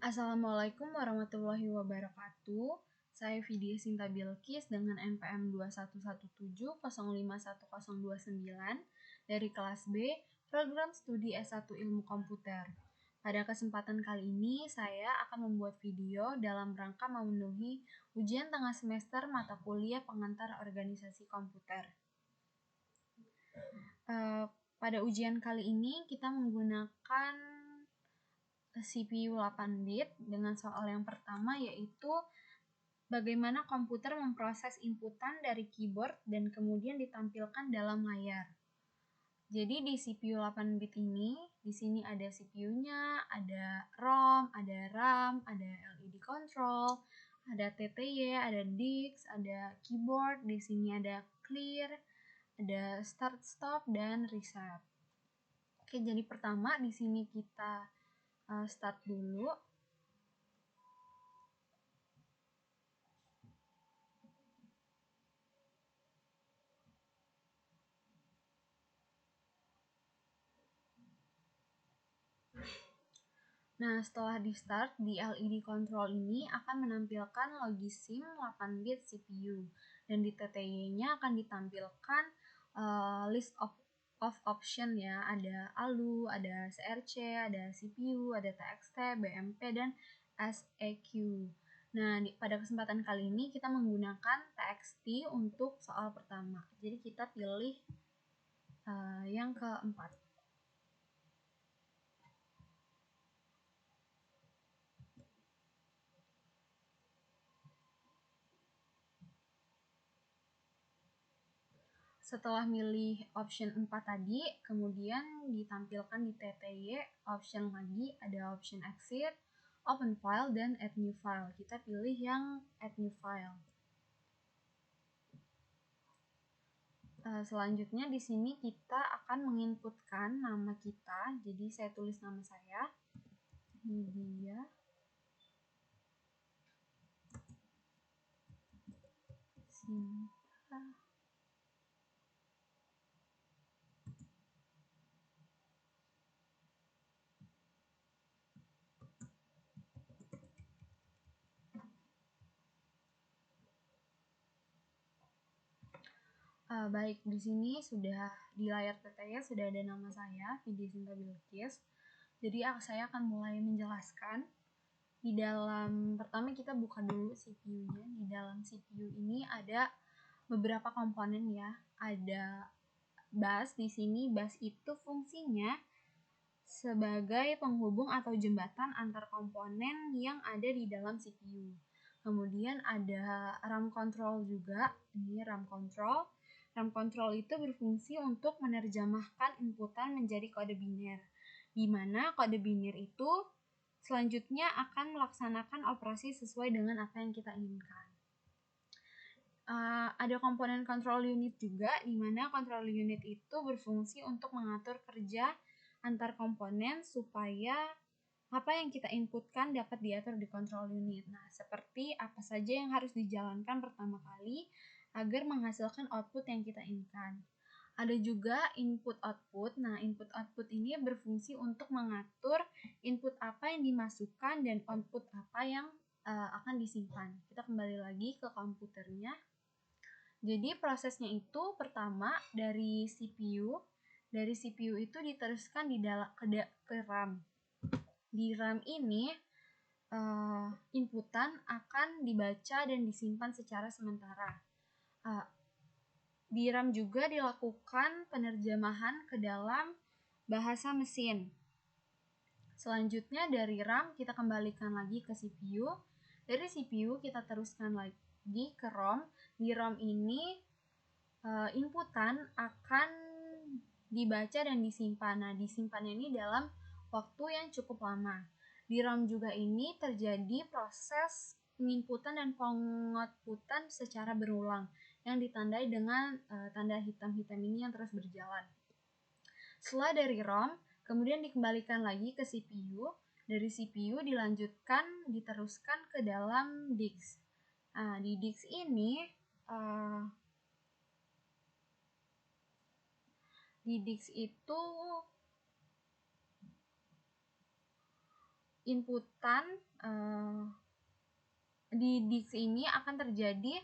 Assalamualaikum warahmatullahi wabarakatuh. Saya Vidya Sinta Bilkis dengan NPM 211705109 dari kelas B, Program Studi S1 Ilmu Komputer. Pada kesempatan kali ini, saya akan membuat video dalam rangka memenuhi ujian tengah semester mata kuliah pengantar organisasi komputer. Pada ujian kali ini, kita menggunakan CPU 8-bit dengan soal yang pertama yaitu bagaimana komputer memproses inputan dari keyboard dan kemudian ditampilkan dalam layar. Jadi di CPU 8-bit ini, di sini ada CPU-nya, ada ROM, ada RAM, ada LED control, ada TTY, ada DIX, ada keyboard, di sini ada clear, ada start stop dan reset. Oke, jadi pertama di sini kita start dulu. Nah, setelah di start, di LED control ini akan menampilkan Logisim 8-bit CPU. Dan di TTY-nya akan ditampilkan list of option ya. Ada ALU, ada CRC, ada CPU, ada TXT, BMP, dan SEQ. Nah, pada kesempatan kali ini kita menggunakan TXT untuk soal pertama. Jadi kita pilih yang keempat. Setelah milih option 4 tadi, kemudian ditampilkan di TTY option lagi, ada option exit, open file, dan add new file. Kita pilih yang add new file. Selanjutnya di sini kita akan menginputkan nama kita. Jadi saya tulis nama saya, Vidya Sinta. Baik, di sini sudah di layar TTY sudah ada nama saya, Vidya Sinta Bilkis. Jadi saya akan mulai menjelaskan. Di dalam pertama kita buka dulu CPU-nya. Di dalam CPU ini ada beberapa komponen ya. Ada bus di sini. Bus itu fungsinya sebagai penghubung atau jembatan antar komponen yang ada di dalam CPU. Kemudian ada RAM control juga. Ini RAM control. RAM control itu berfungsi untuk menerjemahkan inputan menjadi kode biner, di mana kode biner itu selanjutnya akan melaksanakan operasi sesuai dengan apa yang kita inginkan. Ada komponen control unit juga, di mana control unit itu berfungsi untuk mengatur kerja antar komponen supaya apa yang kita inputkan dapat diatur di control unit. Nah, seperti apa saja yang harus dijalankan pertama kali agar menghasilkan output yang kita inginkan. Ada juga input-output. Nah, input-output ini berfungsi untuk mengatur input apa yang dimasukkan dan output apa yang akan disimpan. Kita kembali lagi ke komputernya. Jadi prosesnya itu pertama dari CPU. Dari CPU itu diteruskan ke RAM. Di RAM ini inputan akan dibaca dan disimpan secara sementara. Di RAM juga dilakukan penerjemahan ke dalam bahasa mesin. Selanjutnya dari RAM kita kembalikan lagi ke CPU. Dari CPU kita teruskan lagi ke ROM. Di ROM ini inputan akan dibaca dan disimpan. Nah, disimpannya ini dalam waktu yang cukup lama. Di ROM juga ini terjadi proses penginputan dan pengoutputan secara berulang yang ditandai dengan tanda hitam-hitam ini yang terus berjalan. Setelah dari ROM, kemudian dikembalikan lagi ke CPU. Dari CPU diteruskan ke dalam DIX. Nah, di DIX ini di DIX itu inputan di sini akan terjadi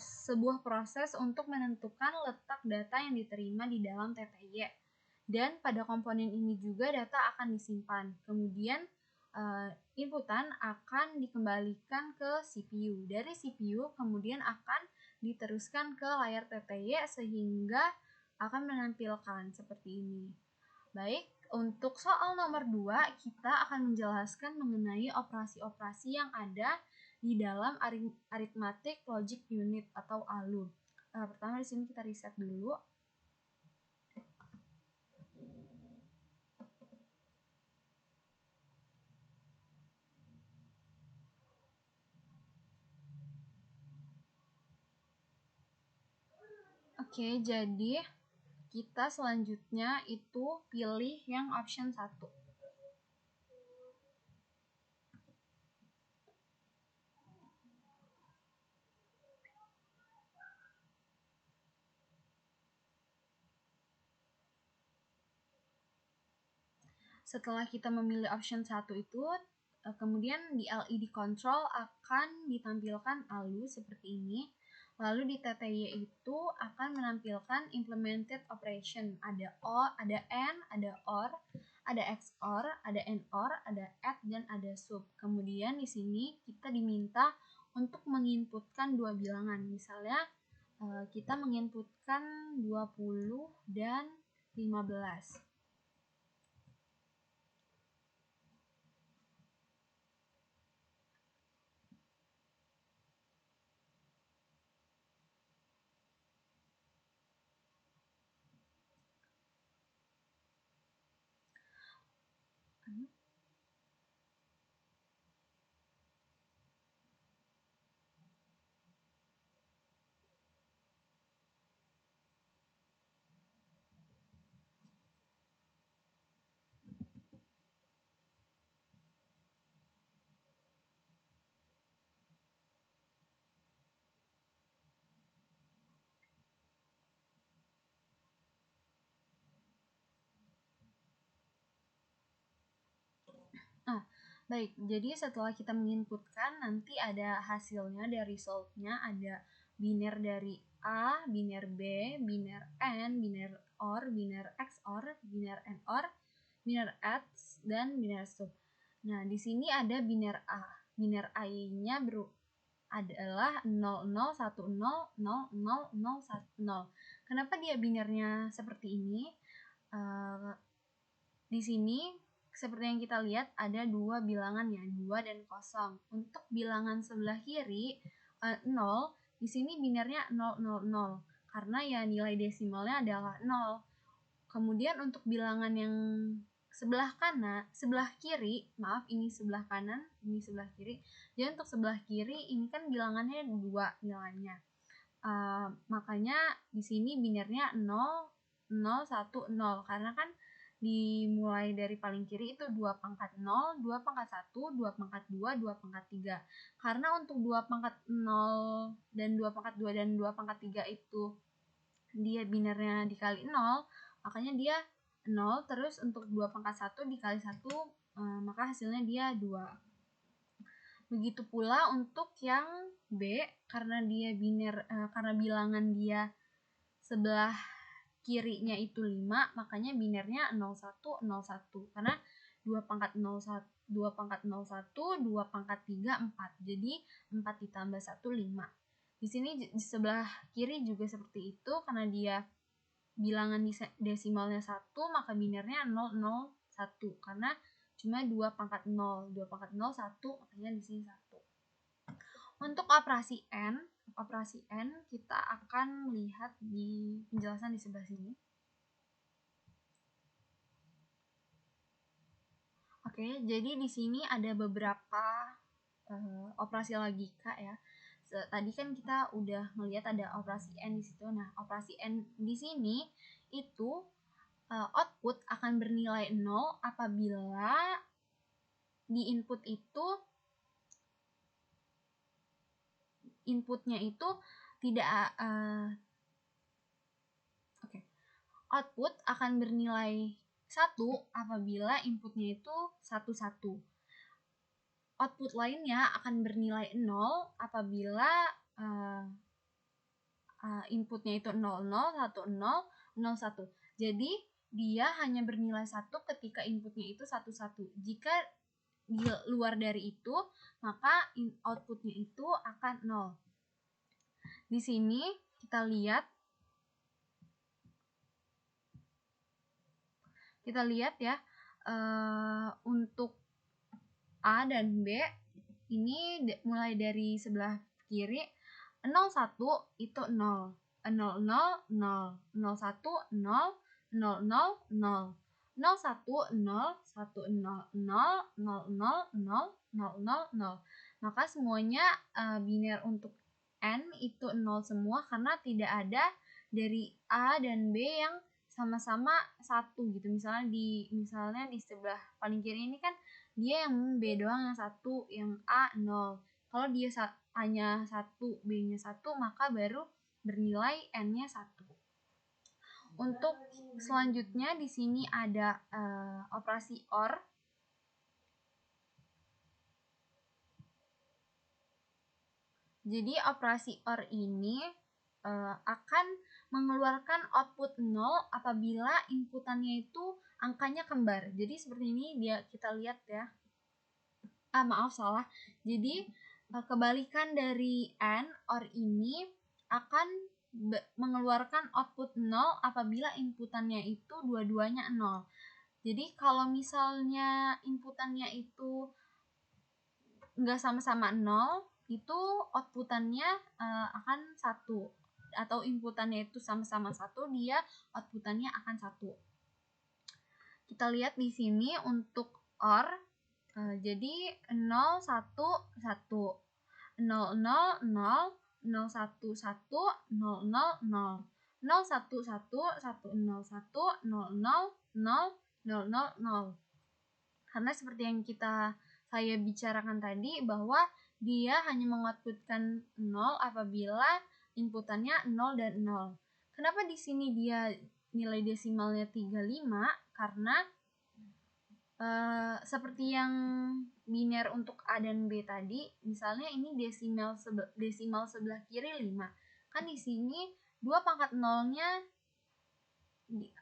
sebuah proses untuk menentukan letak data yang diterima di dalam TTY. Dan pada komponen ini juga data akan disimpan. Kemudian inputan akan dikembalikan ke CPU. Dari CPU kemudian akan diteruskan ke layar TTY sehingga akan menampilkan seperti ini. Baik, untuk soal nomor 2 kita akan menjelaskan mengenai operasi-operasi yang ada di dalam arithmetic logic unit atau ALU. Pertama di sini kita riset dulu. Oke, jadi kita selanjutnya itu pilih yang option 1. Setelah kita memilih option 1 itu, kemudian di LED control akan ditampilkan ALU seperti ini. Lalu di TTY itu akan menampilkan implemented operation. Ada O, ada N, ada OR, ada XOR, ada NOR, ada ADD, dan ada SUB. Kemudian di sini kita diminta untuk menginputkan dua bilangan. Misalnya kita menginputkan 20 dan 15. Nah, baik. Jadi setelah kita menginputkan, nanti ada hasilnya, ada resultnya, ada biner dari A, biner B, biner N, biner OR, biner XOR, biner NOR, biner ADD, dan biner SUB. Nah, di sini ada biner A. Biner A-nya adalah 00, 10, 00, 10. Kenapa dia binernya seperti ini? Di sini seperti yang kita lihat ada dua bilangan ya, 2 dan 0. Untuk bilangan sebelah kiri 0, di sini binernya 000 karena ya nilai desimalnya adalah 0. Kemudian untuk bilangan yang sebelah kiri, maaf ini sebelah kanan, ini sebelah kiri. Jadi untuk sebelah kiri ini kan bilangannya 2 nilainya. Makanya di sini binernya 0, 0, 1, 0 karena kan dimulai dari paling kiri itu 2 pangkat 0, 2 pangkat 1, 2 pangkat 2, 2 pangkat 3. Karena untuk 2 pangkat 0 dan 2 pangkat 2 dan 2 pangkat 3 itu dia binernya dikali 0, makanya dia 0. Terus untuk 2 pangkat 1 dikali 1, maka hasilnya dia 2. Begitu pula untuk yang B, karena dia karena bilangan dia sebelah kirinya itu 5, makanya binernya 01, 01. Karena 2 pangkat 01, 2 pangkat 01, 2 pangkat 3, 4. Jadi 4 ditambah 1, 5. Di sini di sebelah kiri juga seperti itu, karena dia bilangan desimalnya 1, maka binernya 001. Karena cuma 2 pangkat 0, 2 pangkat 0, 1, makanya di sini 1. Untuk operasi N kita akan lihat di penjelasan di sebelah sini. Oke, jadi di sini ada beberapa operasi logika ya. Tadi kan kita udah melihat ada operasi N di situ. Nah, operasi N di sini itu output akan bernilai 0 apabila di input itu inputnya itu tidak output akan bernilai 1 apabila inputnya itu 11. output lainnya akan bernilai 0 apabila inputnya itu 00, 10, 01. Jadi dia hanya bernilai 1 ketika inputnya itu 11. Jika di luar dari itu, maka outputnya itu akan 0. Di sini kita lihat ya, untuk A dan B ini mulai dari sebelah kiri, 01 itu 0, 00 0, 01 0, 00 0, 01 0, 10 0, 00 0, 00 0. Maka semuanya biner untuk N itu 0 semua karena tidak ada dari A dan B yang sama-sama 1 gitu. Misalnya di sebelah paling kiri ini kan dia yang B doang yang 1, yang A 0. Kalau dia A-nya 1, B-nya 1, maka baru bernilai N-nya 1. Untuk selanjutnya di sini ada operasi OR. Jadi operasi OR ini akan mengeluarkan output 0 apabila inputannya itu angkanya kembar. Jadi seperti ini kita lihat ya. Maaf salah. Jadi kebalikan dari AND OR ini akan mengeluarkan output 0 apabila inputannya itu dua-duanya 0. Jadi kalau misalnya inputannya itu nggak sama-sama 0, itu outputannya akan 1. Atau inputannya itu sama-sama 1, dia outputannya akan 1. Kita lihat di sini untuk OR. Jadi 0 1 1 0 0 0 0 1 1 0 0 0 0 1 1 0 1 0 0 0 0 0. Karena seperti yang saya bicarakan tadi bahwa dia hanya mengoutputkan 0 apabila inputannya 0 dan 0. Kenapa di sini dia nilai desimalnya 35? Karena seperti yang biner untuk A dan B tadi, misalnya ini desimal sebelah kiri 5. Kan di sini 2 pangkat 0-nya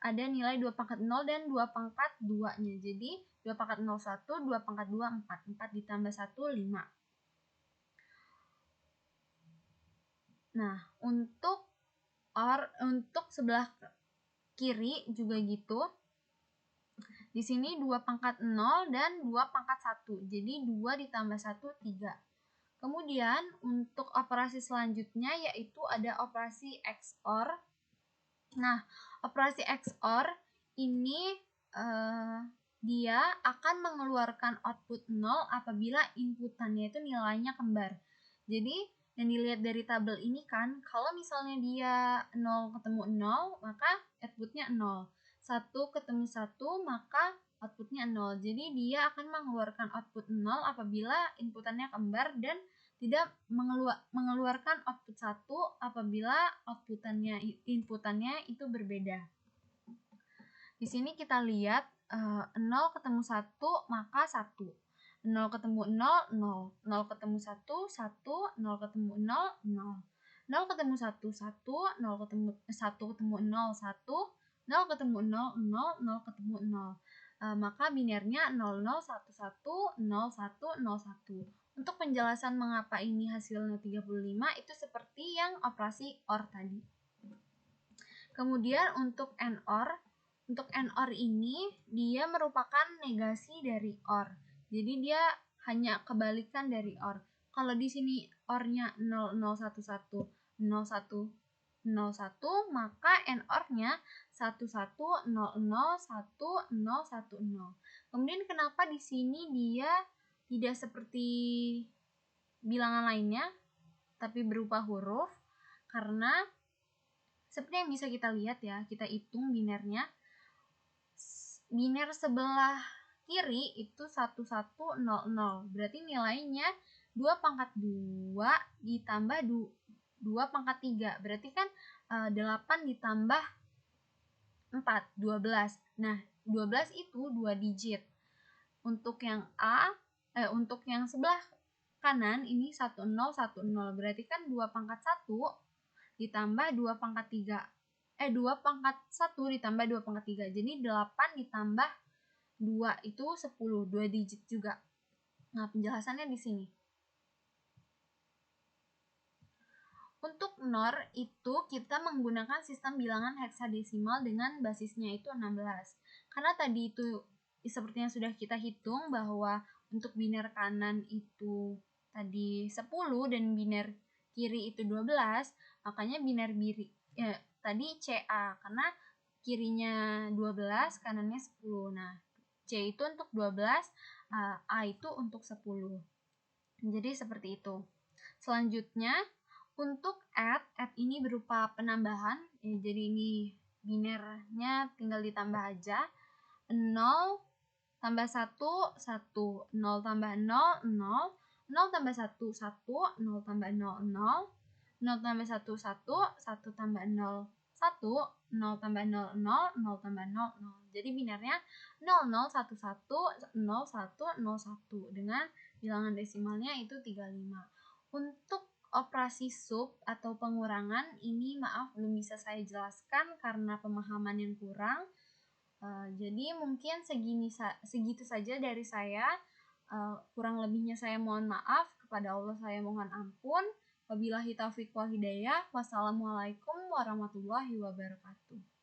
ada nilai 2 pangkat 0 dan 2 pangkat 2-nya. Jadi 2 pangkat 0 1, 2 pangkat 2 4. 4 ditambah 1 5. Nah, untuk sebelah kiri juga gitu. Di sini 2 pangkat 0 dan 2 pangkat 1. Jadi 2 ditambah 1, 3. Kemudian untuk operasi selanjutnya yaitu ada operasi XOR. Nah, operasi XOR ini dia akan mengeluarkan output 0 apabila inputannya itu nilainya kembar. Jadi yang dilihat dari tabel ini kan, kalau misalnya dia 0 ketemu 0, maka outputnya 0. 1 ketemu 1, maka outputnya 0. Jadi dia akan mengeluarkan output 0 apabila inputannya kembar dan tidak mengeluarkan output 1 apabila inputannya itu berbeda. Di sini kita lihat 0 ketemu 1 maka 1. 0 ketemu 0, 0. 0 ketemu 1, 1. 0 ketemu 0, 0. 0 ketemu 1, 1. 0 ketemu 1 ketemu 0, 1. 0 ketemu 0, 0. 0 ketemu 0. Maka binernya 00, 11, 01, 01. Untuk penjelasan mengapa ini hasilnya 35 itu seperti yang operasi OR tadi. Kemudian untuk NOR, ini dia merupakan negasi dari OR. Jadi dia hanya kebalikan dari OR. Kalau di sini OR-nya 0011 01 01, maka NOR-nya 11 00 10 10. Kemudian kenapa di sini dia tidak seperti bilangan lainnya tapi berupa huruf? Karena seperti yang bisa kita lihat ya, kita hitung binernya. Biner sebelah kiri itu 1100, berarti nilainya 2 pangkat 2 ditambah 2 pangkat 3, berarti kan 8 ditambah 4, 12. Nah, 12 itu 2 digit. Untuk yang A untuk yang sebelah kanan ini 10, 10, berarti kan 2 pangkat 1 ditambah 2 pangkat 3. 2 pangkat 1 ditambah 2 pangkat 3. Jadi 8 ditambah 2 itu 10, 2 digit juga. Nah, penjelasannya di sini. Untuk NOR itu kita menggunakan sistem bilangan heksadesimal dengan basisnya itu 16. Karena tadi itu seperti yang sudah kita hitung bahwa untuk biner kanan itu tadi 10 dan biner kiri itu 12, makanya biner tadi CA karena kirinya 12, kanannya 10. Nah, C itu untuk 12, A itu untuk 10. Jadi seperti itu. Selanjutnya untuk add ini berupa penambahan, jadi ini binernya tinggal ditambah aja. 0 tambah 1, 1, 0 tambah 0, 0, 0 tambah 1, 1, 0 tambah 0, 0, 0 tambah 1, 1, 1 tambah 0, 1, 0 tambah 0, 0, 0 tambah 0, 0. Jadi binernya 0, 0, 1, 1, 0, 1, 0, 1 dengan bilangan desimalnya itu 35. Untuk operasi sub atau pengurangan ini maaf belum bisa saya jelaskan karena pemahaman yang kurang. Jadi mungkin segitu saja dari saya. Kurang lebihnya saya mohon maaf, kepada Allah saya mohon ampun. Wabillahi taufiq wal hidayah. Wassalamualaikum warahmatullahi wabarakatuh.